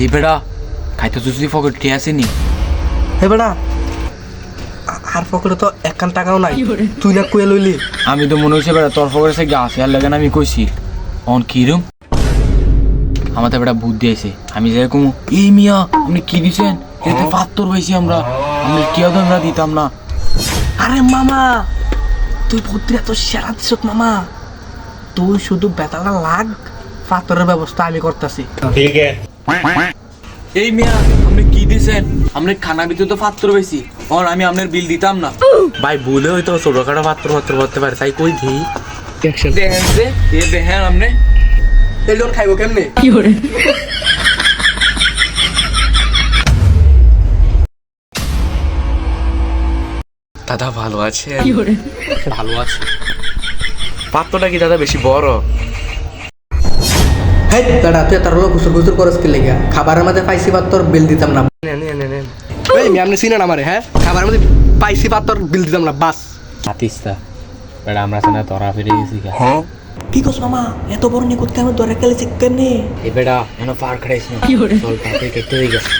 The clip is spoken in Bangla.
এই বেড়া খাইতে তুই পকেট ঠিক আছে নি? হে বেড়া আর পকেটে তো একখান টাকাও নাই, তুই না কুয়ে লইলি। আমি তো মনে হচ্ছে বেড়া তোর পকেটে গা আছে আর লাগে না আমি কইছি অন কিরম আমার তো বেড়া বুদ্ধি আছে। আমি যাই কমু এই মিয়া আপনি কি দিছেন এতে পাত্তর পাইছি আমরা টিয়া তো আমরা দিতাম না। আরে মামা তুই বুদ্ধি এত সেরা দিস মামা, তুই শুধু বেতাটা লাগ, পাথরের ব্যবস্থা আমি করতেছি। এই মিয়া আপনি কি দিছেন? আপনি খানা ভিতরে তো পাত্র পাইছি আর আমি আপনার বিল দিতাম না। ভাই ভুলে হয়তো ছোটখাটো পাত্র করতে পারে, তাই কই দি দেখেন যে এ দেখেন আপনি এই লোন খাইবো কেমনে? দাদা ভালো আছে? ভালো আছে। পাত্রটা কি দাদা বেশি বড়? হ্যাঁ দাদা তুই তার লোক গুসুর গুসুর করস কি লেগা? খাবারের মধ্যে পাইছি পাত্তর বিল দিতাম না। এই আমি চিনে না আমারে, হ্যাঁ খাবারের মধ্যে পাইছি পাত্তর বিল দিতাম না বাস। আতিস্তা বেড়া আমরা সাথে ধরা ফিরে গেছি গা। কি কস মামা এত বড় নিকুত কেন ধরে গেলেছে কেমনে? এই বেড়া এনে পার খাইছ না চল তাতে কেটে হয়ে গেছে।